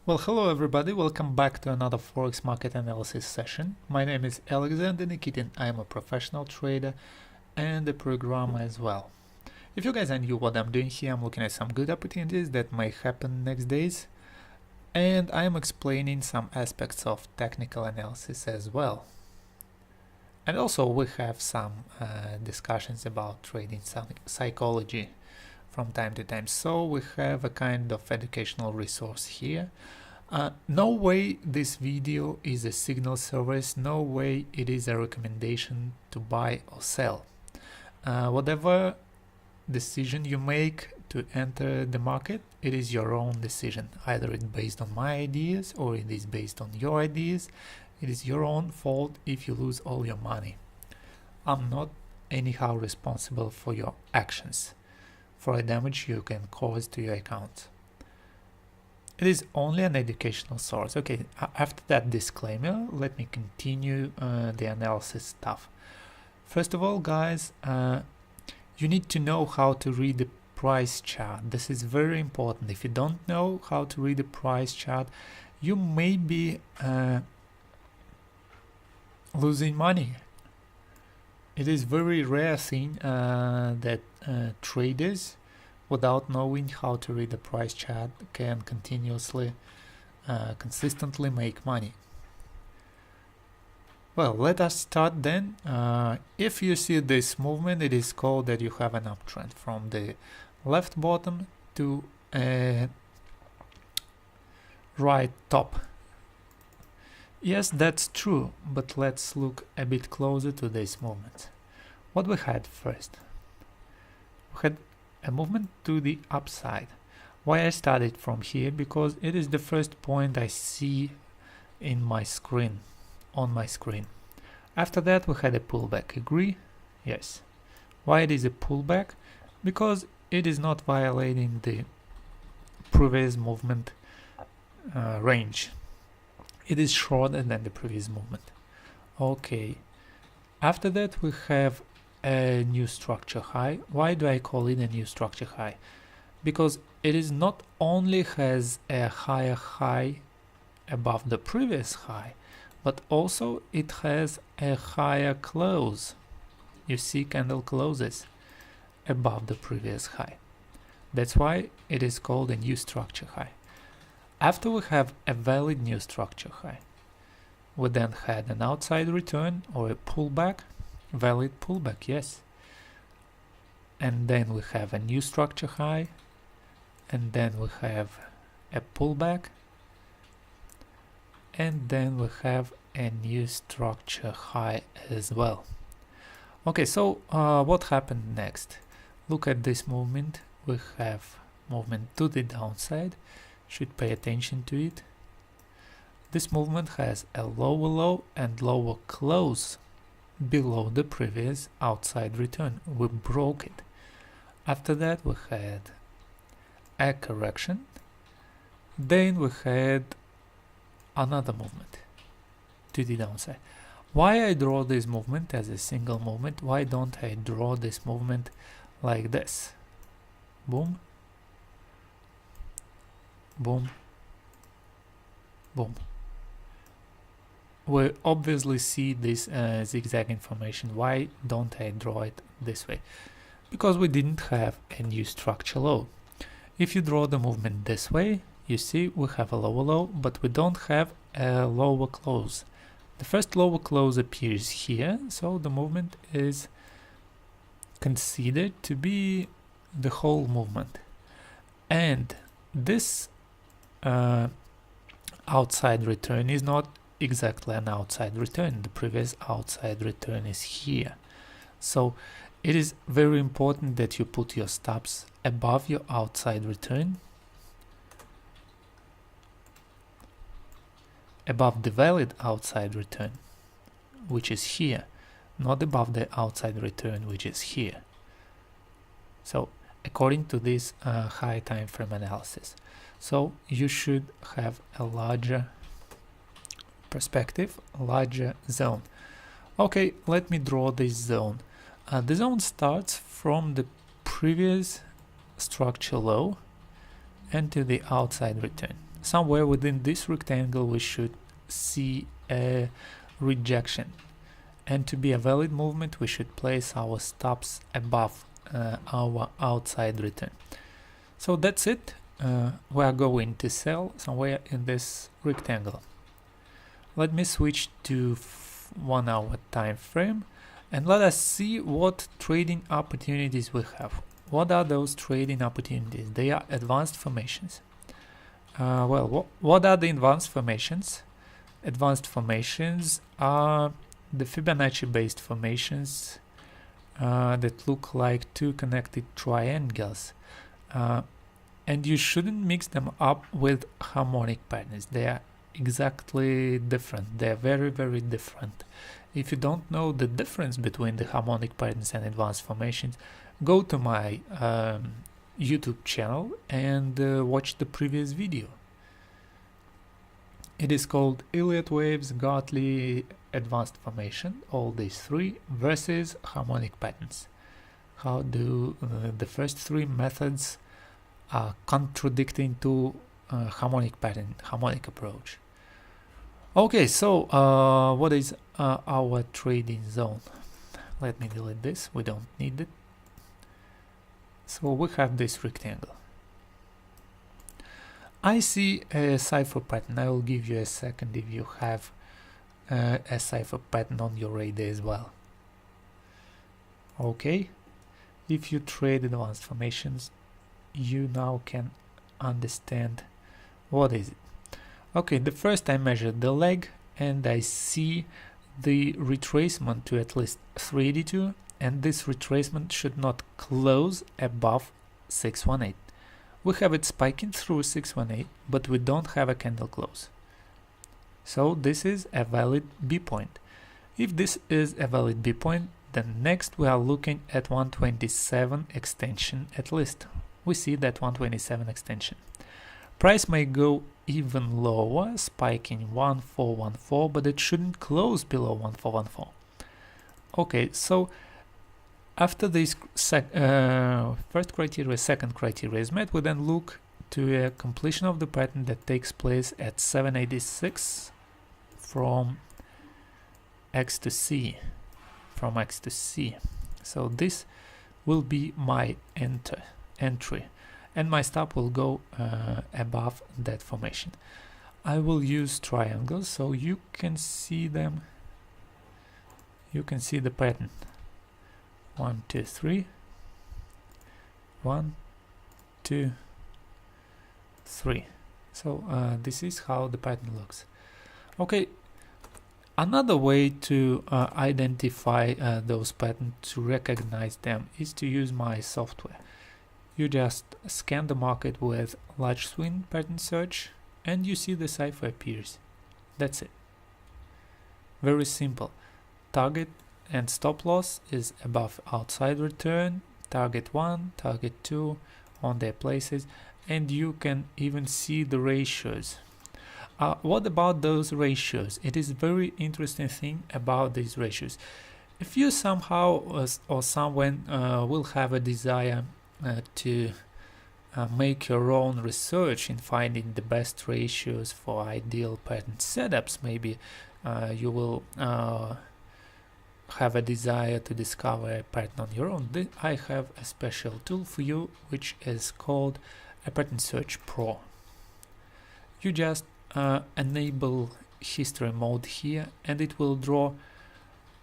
Well, hello everybody, welcome back to another Forex market analysis session. My name is Alexander Nikitin, I am a professional trader and a programmer as well. If you guys are new what I'm doing here, I'm looking at some good opportunities that may happen next days, and I am explaining some aspects of technical analysis as well. And also we have some discussions about trading psychology from time to time, so we have a kind of educational resource here. No way this video is a signal service, no way it is a recommendation to buy or sell. Whatever decision you make to enter the market, it is your own decision. Either it's based on my ideas or it is based on your ideas. It is your own fault if you lose all your money. I'm not anyhow responsible for your actions, for the damage you can cause to your account. It is only an educational source. Okay, after that disclaimer, let me continue the analysis stuff. First of all, guys, you need to know how to read the price chart. This is very important. If you don't know how to read the price chart, you may be losing money. It is very rare thing that traders, without knowing how to read the price chart, can consistently make money. Well, let us start then. If you see this movement, it is called that you have an uptrend from the left bottom to right top. Yes, that's true, but let's look a bit closer to this movement. What we had first? We had a movement to the upside. Why I started from here? Because it is the first point I see in my screen, on my screen. After that we had a pullback. Agree? Yes. Why it is a pullback? Because it is not violating the previous movement range. It is shorter than the previous movement. Okay. After that we have a new structure high. Why do I call it a new structure high? Because it is not only has a higher high above the previous high, but also it has a higher close. You see candle closes above the previous high. That's why it is called a new structure high. After we have a valid new structure high, we then had an outside return or a pullback. Valid pullback, yes. And then we have a new structure high, and then we have a pullback, and then we have a new structure high as well. Okay, so what happened next? Look at this movement. We have movement to the downside. Should pay attention to it. This movement has a lower low and lower close below the previous outside return. We broke it. After that we had a correction. Then we had another movement to the downside. Why I draw this movement as a single movement? Why don't I draw this movement like this? Boom, boom, boom. We obviously see this zigzag information. Why don't I draw it this way? Because we didn't have a new structure low. If you draw the movement this way, you see we have a lower low, but we don't have a lower close. The first lower close appears here, so the movement is considered to be the whole movement. And this outside return is not exactly an outside return. The previous outside return is here. So it is very important that you put your stops above your outside return, above the valid outside return, which is here, not above the outside return, which is here. So according to this high time frame analysis, so you should have a larger perspective, larger zone. Okay, let me draw this zone. The zone starts from the previous structure low and to the outside return. somewhere within this rectangle we should see a rejection, and to be a valid movement we should place our stops above our outside return. So that's it. We are going to sell somewhere in this rectangle. Let me switch to 1 hour time frame and let us see what trading opportunities we have. What are those trading opportunities? They are advanced formations. What are the advanced formations? Advanced formations are the Fibonacci based formations that look like two connected triangles, and you shouldn't mix them up with harmonic patterns. They are exactly different. They are very, very different. If you don't know the difference between the harmonic patterns and advanced formations, go to my YouTube channel and watch the previous video. It is called Elliott waves, Gartley, advanced formation, all these three versus harmonic patterns. How do the first three methods are contradicting to harmonic pattern, harmonic approach. Okay, so what is our trading zone? Let me delete this, we don't need it. So we have this rectangle. I see a cypher pattern. I will give you a second if you have a cypher pattern on your radar as well. Okay, if you trade advanced formations, you now can understand what is it. Okay, the first I measured the leg and I see the retracement to at least 382, and this retracement should not close above 618. We have it spiking through 618, but we don't have a candle close. So this is a valid B point. If this is a valid B point, then next we are looking at 127 extension at least. We see that 127 extension. Price may go even lower, spiking 1414, but it shouldn't close below 1414. Okay, so after this first criteria, second criteria is met, we then look to a completion of the pattern that takes place at 786 from X to C. From X to C. So this will be my entry, and my stop will go above that formation. I will use triangles so you can see them. You can see the pattern. 1, 2, 3. 1, 2, 3. So this is how the pattern looks. Okay, another way to identify those patterns, to recognize them, is to use my software. You just scan the market with large swing pattern search and you see the cipher appears. That's it. Very simple. Target and stop loss is above outside return, target 1, target 2 on their places, and you can even see the ratios. What about those ratios? It is a very interesting thing about these ratios. If you somehow or someone will have a desire to make your own research in finding the best ratios for ideal pattern setups, maybe you will have a desire to discover a pattern on your own, I have a special tool for you which is called a Pattern Search Pro. You just enable history mode here and it will draw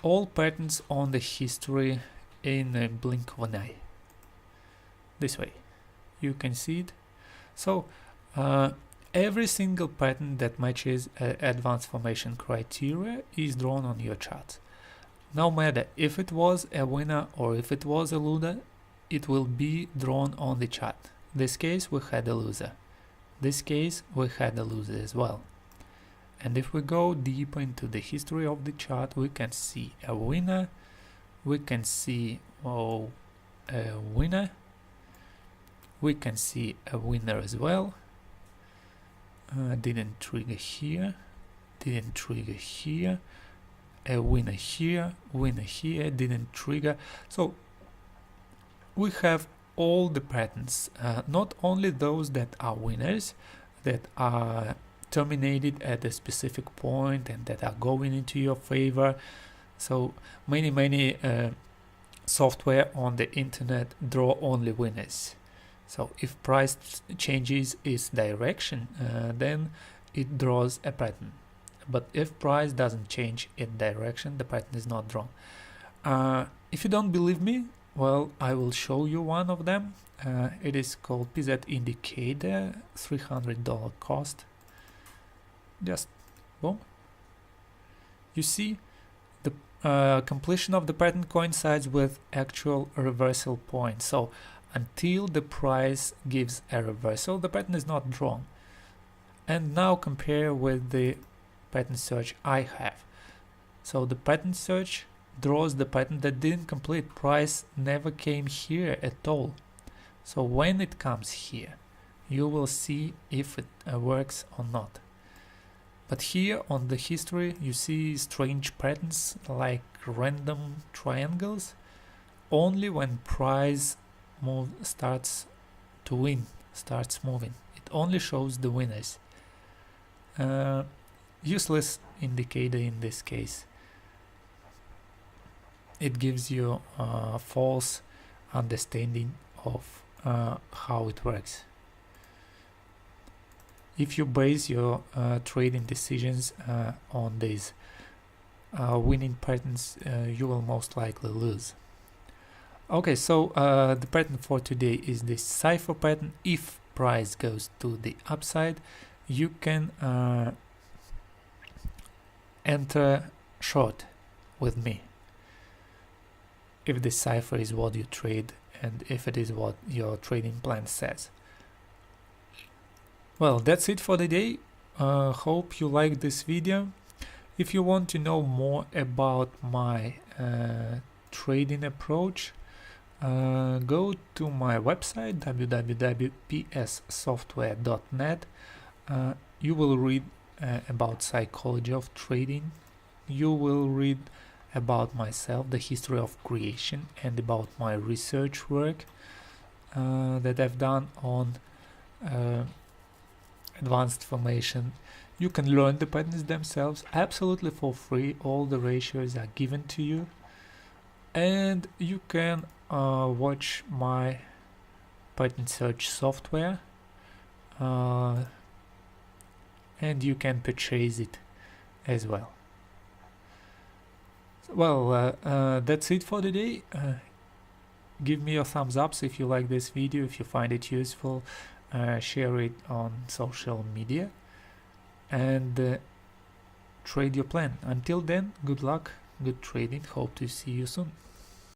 all patterns on the history in a blink of an eye. This way you can see it. So every single pattern that matches advanced formation criteria is drawn on your chart. No matter if it was a winner or if it was a loser, it will be drawn on the chart. This case we had a loser. This case we had a loser as well. And if we go deeper into the history of the chart, we can see a winner, we can see a winner, we can see a winner as well. Didn't trigger here, didn't trigger here, a winner here, didn't trigger. So we have all the patterns, not only those that are winners, that are terminated at a specific point and that are going into your favor. So many software on the internet draw only winners. So if price changes its direction, then it draws a pattern. But if price doesn't change its direction, the pattern is not drawn. If you don't believe me, well, I will show you one of them. It is called PZ Indicator, $300 cost. Just boom. You see, the completion of the pattern coincides with actual reversal point. So until the price gives a reversal, the pattern is not drawn. And now compare with the pattern search I have. So the pattern search draws the pattern that didn't complete. Price never came here at all. So when it comes here, you will see if it works or not. But here on the history, you see strange patterns like random triangles. Only when price starts to win, starts moving, it only shows the winners. Useless indicator in this case. It gives you a false understanding of how it works. If you base your trading decisions on these winning patterns, you will most likely lose. Okay, so the pattern for today is this cypher pattern. If price goes to the upside, you can enter short with me if the cypher is what you trade and if it is what your trading plan says. Well, that's it for the day. Hope you liked this video. If you want to know more about my trading approach, go to my website www.pssoftware.net. You will read about psychology of trading. You will read about myself, the history of creation, and about my research work that I've done on advanced formation. You can learn the patterns themselves absolutely for free. All the ratios are given to you, and you can watch my pattern search software, and you can purchase it as well. Well, that's it for today. Give me your thumbs up if you like this video, if you find it useful. Share it on social media and trade your plan. Until then, good luck, good trading. Hope to see you soon.